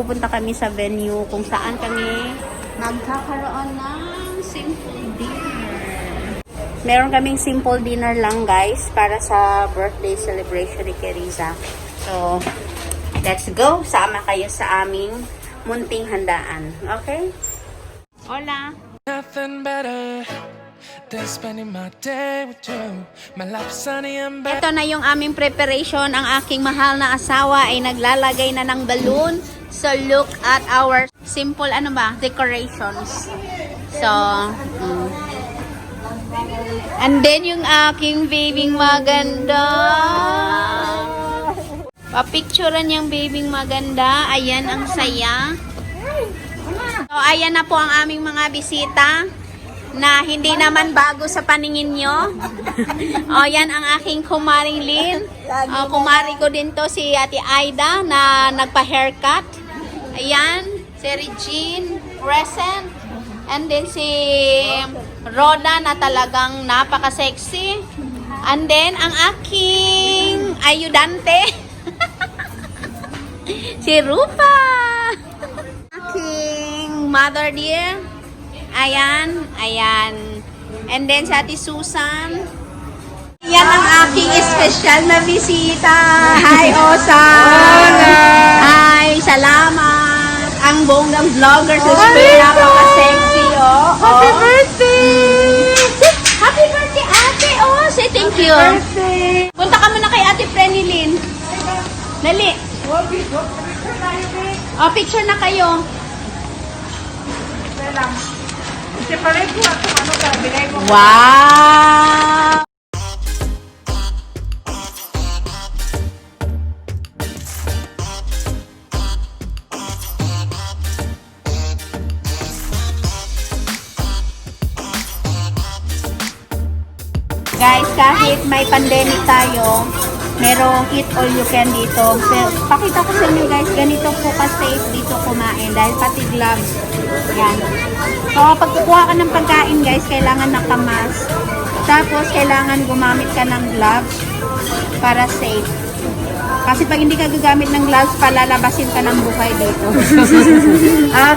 pupunta kami sa venue kung saan kami magkakaroon ng simple dinner. Meron kaming simple dinner lang guys para sa birthday celebration ni Keriza. So, let's go. Sama kayo sa aming munting handaan. Okay? Hola! Nothing better than spending my day with you. My life sunny and better. Ito na yung aming preparation. Ang aking mahal na asawa ay naglalagay na ng balloon. So, look at our simple, decorations. So, and then yung aking babying maganda. Papicturean yung babying maganda. Ayan, ang saya. So, ayan na po ang aming mga bisita na hindi naman bago sa paningin nyo. O, yan ang aking kumaring Lynn. Kumari ko din to si Ate Aida na nagpa-haircut. Ayan, si Regine, present. And then si Roda na talagang napaka-sexy. And then, ang aking ayudante, si Rupa. Aking mother dear. Ayan, ayan. And then sa Ate Susan. Yan ang aking espesyal na bisita. Hi, Osa. Hi, salamat. Ang bonggang vlogger sa Spain. Napaka-sexy, oh. Happy birthday! Happy birthday, ate. Oh, say thank you. Punta ka muna kay Ate Frenilyn. Dali. Oh, picture na kayo. Wow! Guys, kahit may pandemic tayo, merong eat all you can dito. Pero, pakita ko sa inyo guys, ganito po ka-safe dito kumain dahil pati gloves. Yan. So, pag kukuha ka ng pagkain guys, kailangan nakamas. Tapos, kailangan gumamit ka ng gloves para safe. Kasi pag hindi ka gagamit ng gloves, palalabasin ka ng buhay dito.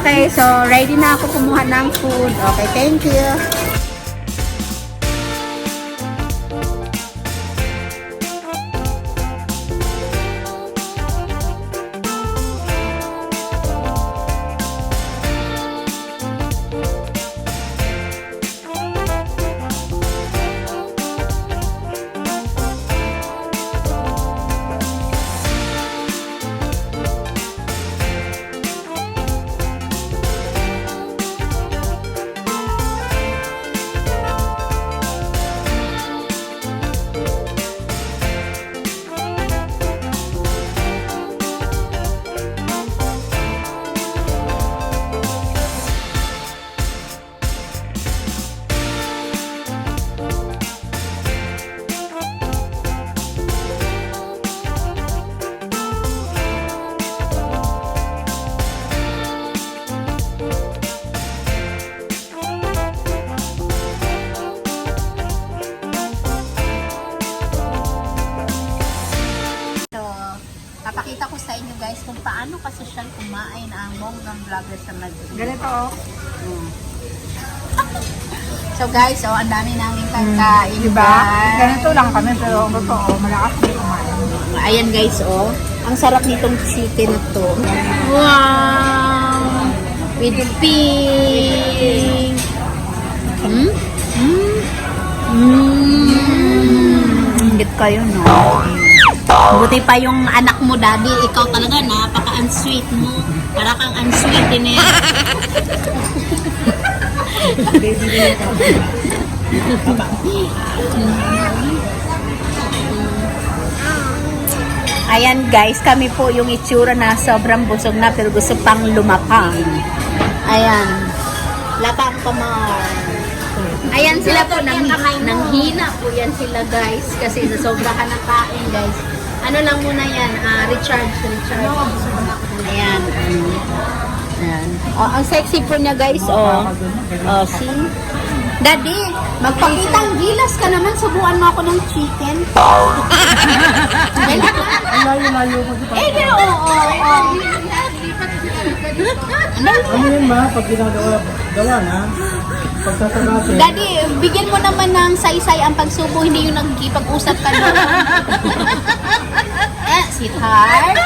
Okay, so ready na ako kumuha ng food. Okay, thank you. Papakita ko sa inyo guys kung paano kasosyal kumain ang bonggang vlogger sa Madrid. Ganito oh. So guys, ang dami namin kakain. Diba? Ganito lang kami pero totoo, malakas din kumain. Ayan guys, ang sarap nitong chicken na to. Wow! With pink. Ingit kayo, no? Buti pa yung anak mo, daddy. Ikaw talaga, napaka-unsweet mo. Para kang unsweet din eh. Ayan guys, kami po yung itsura na sobrang busog na pero gusto pang lumapang. Ayan. Lapang kamar. Ayan sila po, nanghina po yan sila guys. Kasi nasobrahan ng kain guys. Ano lang muna yan, recharge. Ayan. Ayan. Ang sexy po niya guys, see? Daddy, magpakitang gilas ka naman, subuan mo ako ng chicken. Layo-layo mo. Eh, oo. Ano yun ma? Pag ginagawa na, pagtatagatin. Daddy, bigyan mo naman ng saysay ang pagsubo, hindi yung nagkipag-usap ka na. Sweetheart.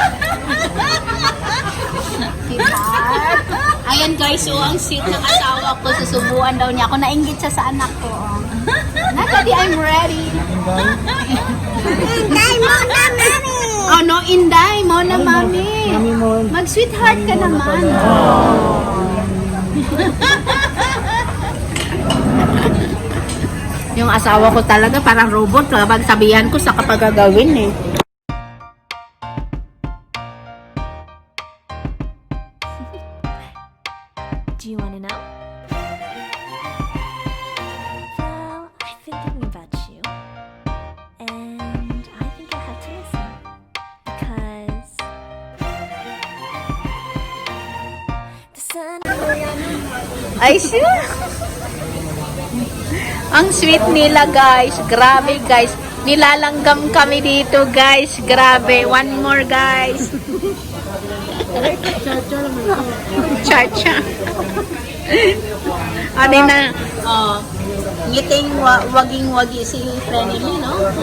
Sweetheart. Ayan guys, so ang sweet ng asawa ko, susubuan daw niya ako. Nainggit siya sa anak ko. Na, Daddy, I'm ready. Inday mo na, mami. Oh, no, inday mo na, mami. Mami mo. Mag-sweetheart ka naman. Yung asawa ko talaga parang robot. Kapag sabihan ko sa kapag gagawin eh. Do you want to know? Well, I've been thinking about you. And I think I have to listen. Because the sun. Ay, sure. Ang sweet nila, guys. Grabe, guys. Nilalanggam kami dito, guys. Grabe. One more, guys. Cha-cha. Ano na? Oh. Ngiting waging-wagi si Frenemy, no? Oh.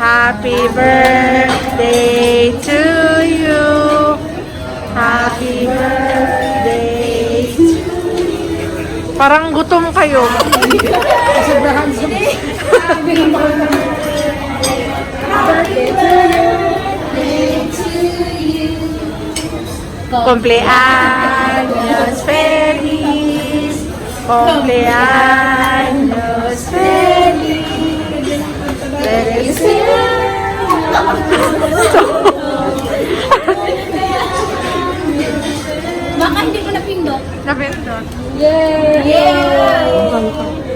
Happy birthday to you. Happy birthday to you. Parang gutom kayo. Cumpleaños feliz. Cumpleaños feliz. Baka hindi ko napindot. Napindot. Yay! Yay!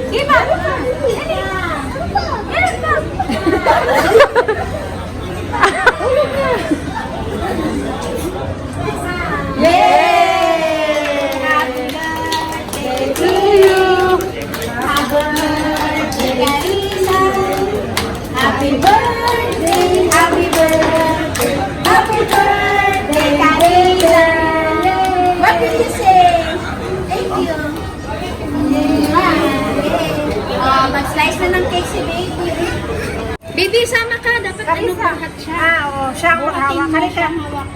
Diba? Yay! Happy birthday to you. Happy birthday, Carissa. Happy birthday, happy birthday, happy birthday, Carissa. What did you say? Thank you. Mag-slice na ng cake si baby. Baby, sama ka. Dapat ano pahat siya. Oo, siya ang mahawak. Siya ang hawak.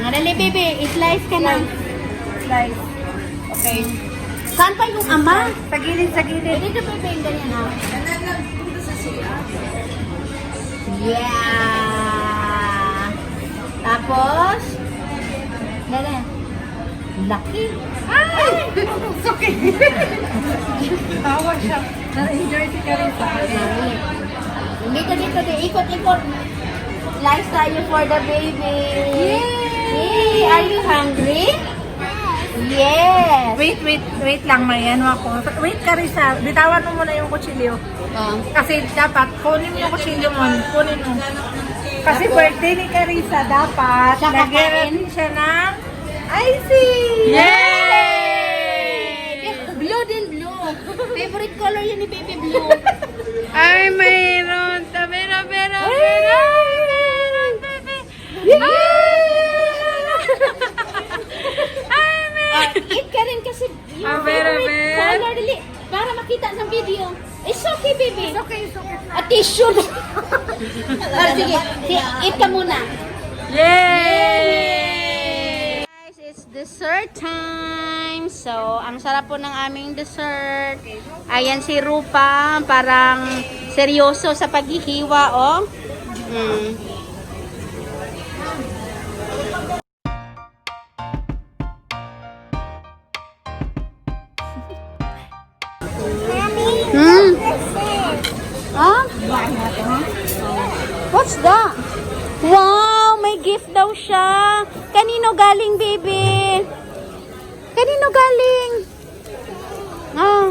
Dali, baby. I-slice ka na. Slice. Okay. Saan pa yung ama? Sa gilid, sa gilid. Dito, baby. Ganyan ha. Yeah. Tapos, dali. Laki. Ay! Okay. Tawa siya. Na-enjoy si Carissa. Dito, dito. Ikot-ikot. Slice tayo for the baby. Yay! Are you hungry? Yes. Wait lang, may ano ako. Wait, Carissa, bitawan mo muna yung kutsilyo. Kasi dapat, kunin mo yung kutsilyo mo. Kunin mo. Kasi birthday ni Carissa, dapat Siya lagyan kakain? natin siya ng icing! Yay! Blue din, blue. Favorite color yun ni Baby Blue. Ay, mayroon! Meron, meron! Eat ka rin kasi yung Meron, favorite meron. color. Dali, para makita sa video. It's okay, baby. It's okay, it's okay. At tissue. Sige, eat ka muna. Yay! Guys, it's dessert time. So, ang sarap po ng aming dessert. Ayan si Rupa, parang seryoso sa paghihiwa, oh. Huh? What's that? Wow, may gift daw siya. Kanino galing, baby? Kanino galing? Ah.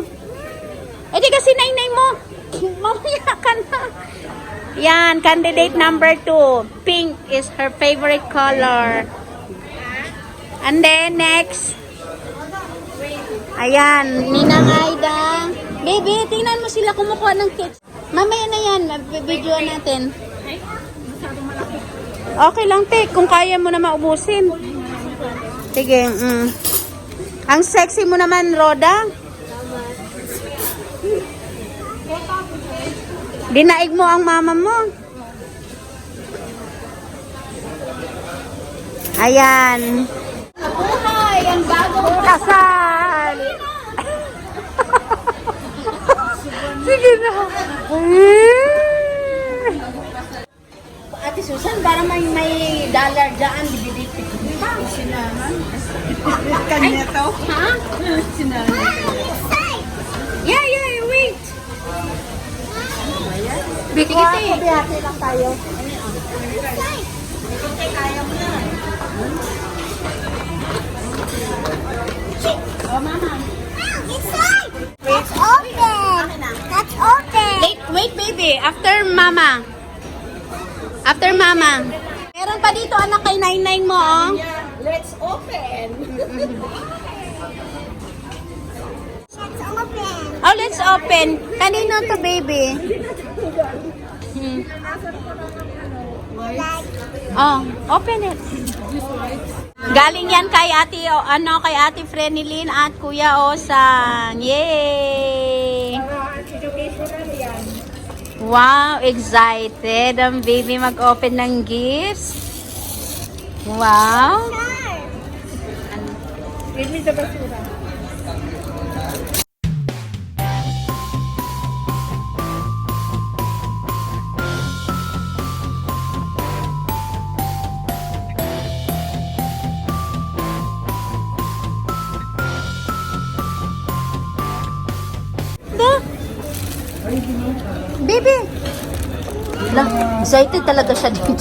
Eh di kasi nainay mo. Mamaya ka na. Yan, candidate number 2. Pink is her favorite color. And then next. Ayan, Ninang Aida. Baby, tingnan mo sila kumukuha ng cakes. Mamaya na yan, video natin. Okay lang, te, kung kaya mo na maubusin. Sige, Ang sexy mo naman, Roda. Dinaig mo ang mama mo. Ayan. Buhay, ang bagong kasal. Sige na. Ate Susan, para may dollar dyan, bibidipit. Sinaman. Kanya to? Ha? Sinaman. Yeah, wait. Sige, Bihati lang tayo. Oh, mama. That's open. That's open. Wait, baby. After mama. After mama. Meron pa dito, anak, kay nainay mo, oh. Let's open. Let's open. Oh, let's open. Kanino to, baby? Oh, open it. Galing yan kay ate, kay ate Frenilyn at Kuya Osang. Yay! Educational yan. Wow, excited ang baby mag-open ng gifts. Wow. Give me the basura. Baby! Excited talaga siya dito.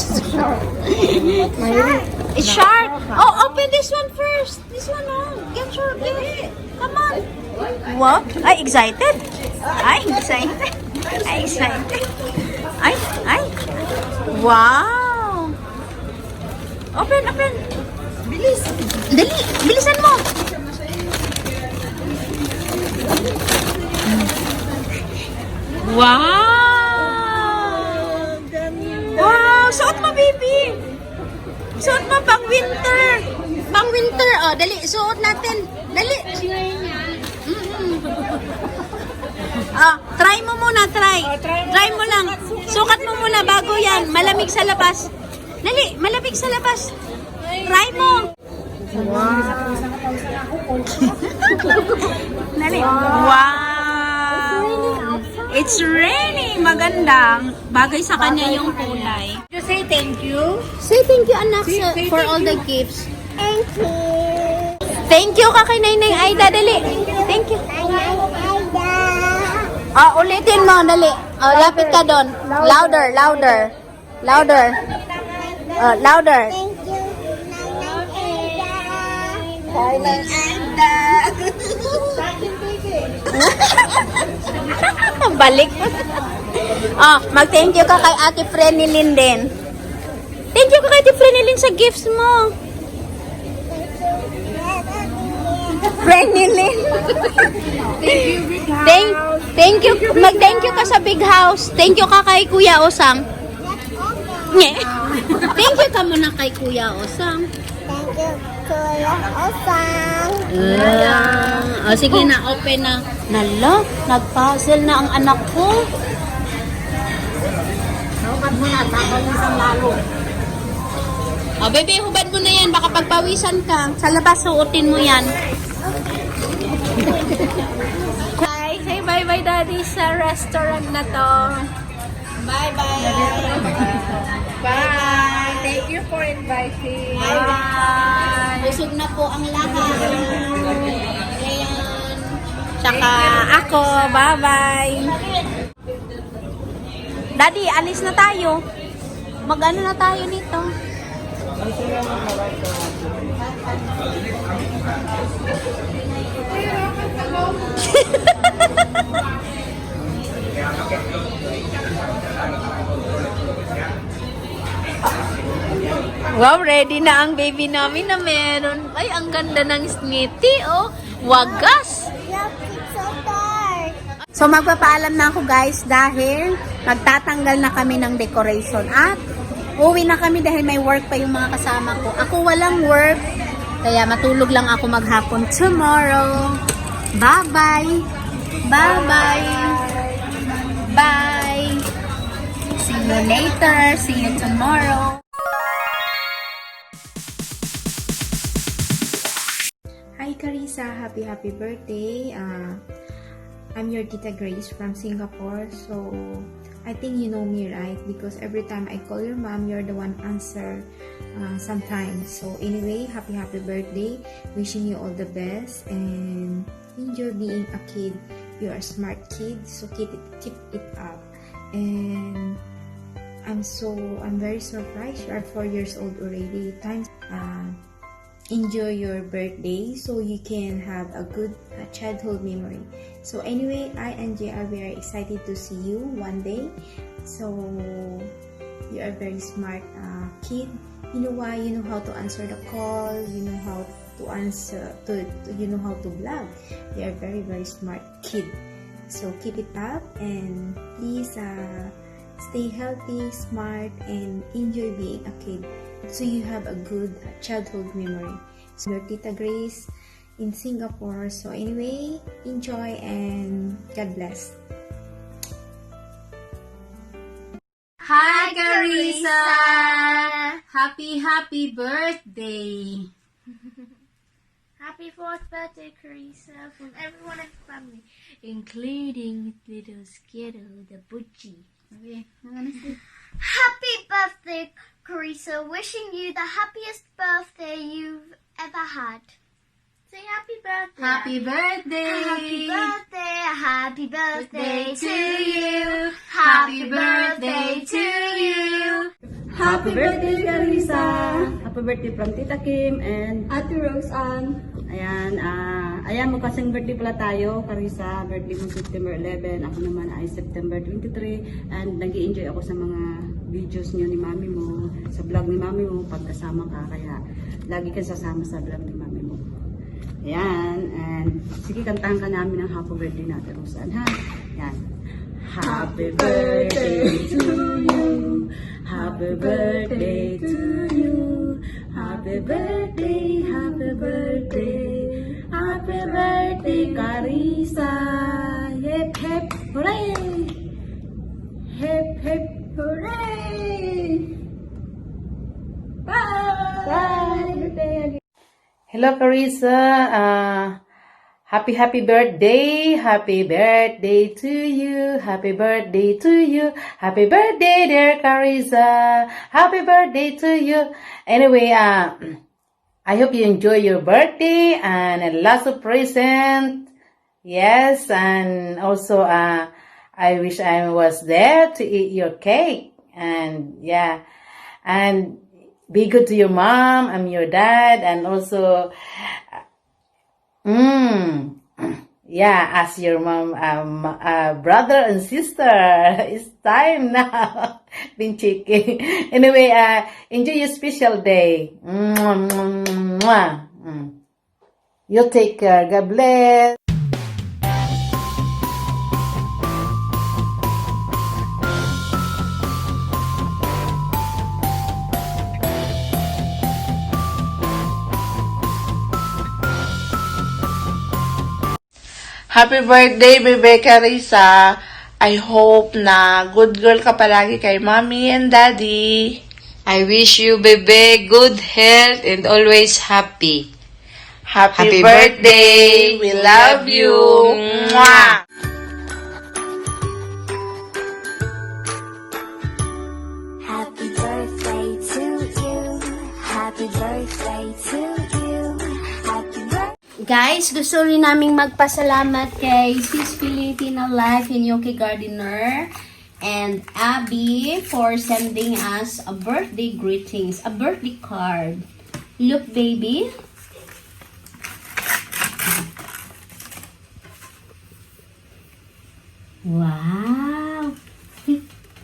It's sharp! Oh, open this one first! This one, oh! Get your gift! Come on! What? Ay, excited? Ay, excited! Ay, excited! Ay! Wow! Open! Bilis! Dali! Bilisan mo! Wow! Wow! Suot mo, baby! Suot mo pang winter! Pang winter, oh. Dali, suot natin. Dali! Try mo muna, try. Try mo lang. Sukat mo muna bago yan. Malamig sa labas. Dali, malamig sa labas. Try mo. Dali. Wow! It's raining. Magandang. Bagay sa kanya yung kulay. You say thank you. Say thank you, anak, for all the gifts. Thank you. Thank you ka kay Nainay Aida. Dali. Thank you. Ulitin mo. Dali. Lapit ka doon. Louder. Louder. Thank you, Nanay Aida. Balik. Mag-thank you ka kay Ate Frenilyn din. Thank you ka kay Ate Frenilyn sa gifts mo. Frenilyn. Thank you. Mag-thank you ka sa big house. Thank you ka kay Kuya Osang. Thank you ka muna kay Kuya Osang. Thank you, Kuya Osang. Sige na, open na. Nala, nag-puzzle na ang anak ko. Hubad mo na, papawisan lalo. Bebe, hubad mo na yan. Baka pagpawisan ka. Sa labas, suotin mo yan. Hi, say bye-bye, Daddy, sa restaurant na to. Bye-bye. Bye. Thank you for inviting. Bye. Busog na po ang lahat. Ayan. Tsaka ako. Bye-bye. Daddy, alis na tayo. Mag-ano na tayo nito? Wow, ready na ang baby namin na meron. Ay, ang ganda ng snitty, oh. Wagas! Look, it's so dark. So magpapaalam na ako guys dahil magtatanggal na kami ng decoration at uwi na kami dahil may work pa yung mga kasama ko. Ako walang work, kaya matulog lang ako maghapon tomorrow. Bye-bye! Bye-bye! Bye! See you later! See you tomorrow! Hi Carissa, happy birthday. I'm your Tita Grace from Singapore. So I think you know me, right? Because every time I call your mom, you're the one answer sometimes. So anyway, happy birthday. Wishing you all the best and enjoy being a kid. You're a smart kid, so keep it up. And I'm very surprised. You are 4 years old already. Enjoy your birthday so you can have a good childhood memory. So anyway, I and Jay are very excited to see you one day. So you are very smart kid. You know why? You know how to answer the call. You know how to answer. You know how to vlog. You are very smart kid. So keep it up and please stay healthy, smart, and enjoy being a kid. So you have a good childhood memory. So your Tita Grace in Singapore. So anyway, enjoy and God bless. Hi, Carissa! Happy birthday! Happy 4th birthday, Carissa, from everyone in the family, including little Skittle, the butchie. Okay, I'm gonna say. Happy birthday, Carissa. Wishing you the happiest birthday you've ever had. Say happy birthday. Happy birthday! Happy birthday, happy birthday to you. Happy birthday to you! Happy birthday, Carissa! Happy birthday from Tita Kim and Ate Roseanne. ayan, ayan magkasing birthday pala tayo, Carissa. Birthday mo September 11, ako naman ay September 23 and nag-i-enjoy ako sa mga videos niyo ni mami mo, sa vlog ni mami mo pagkasama ka, kaya lagi kang sasama sa vlog ni mami mo. Ayan, and sige, kantahan ka namin ng happy birthday natin, Roseanne, ha? Ayan. Happy birthday to you. Happy birthday to you. Happy birthday, happy birthday. Happy birthday, Carissa. Hip hip hooray. Hip hip hooray. Bye. Bye. Hello, Carissa. Happy birthday. Happy birthday to you. Happy birthday to you. Happy birthday, dear Carissa. Happy birthday to you. Anyway, I hope you enjoy your birthday and lots of present. Yes, and also I wish I was there to eat your cake. And yeah, and be good to your mom and your dad, and also yeah, as your mom, brother and sister. It's time now. Been cheeky. Anyway, enjoy your special day. Mwah, mwah, mwah. You take care. God bless. Happy birthday, Bebe Carissa. I hope na good girl ka palagi kay mommy and daddy. I wish you, Bebe, good health and always happy. Happy birthday. We love you. Mwah. Happy birthday to you. Happy birthday to you. Happy birthday. Guys, gusto rin naming magpasalamat kay Sis Filipina Life in Yoki Gardener and Abby for sending us a birthday greetings, a birthday card. Look, baby. Wow.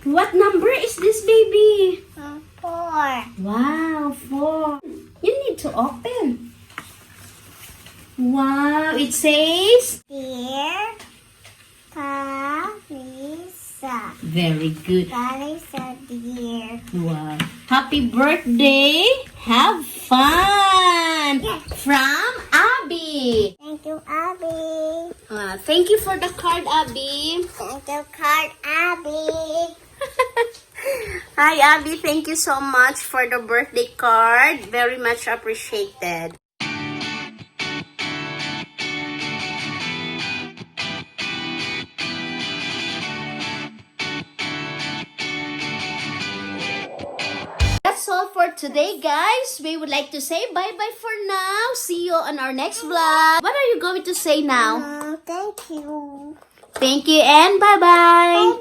What number is this, baby? 4. Wow, 4. You need to open. Wow, it's It says, Dear Carissa. very good. Carissa, dear. Wow. Happy birthday. Have fun. From Abby. Thank you, Abby. Thank you for the card, Abby. Thank you, card, Abby. Hi, Abby. Thank you so much for the birthday card. Very much appreciated. That's all for today, guys. We would like to say bye-bye for now. See you on our next vlog. What are you going to say now? Thank you. Thank you and bye-bye.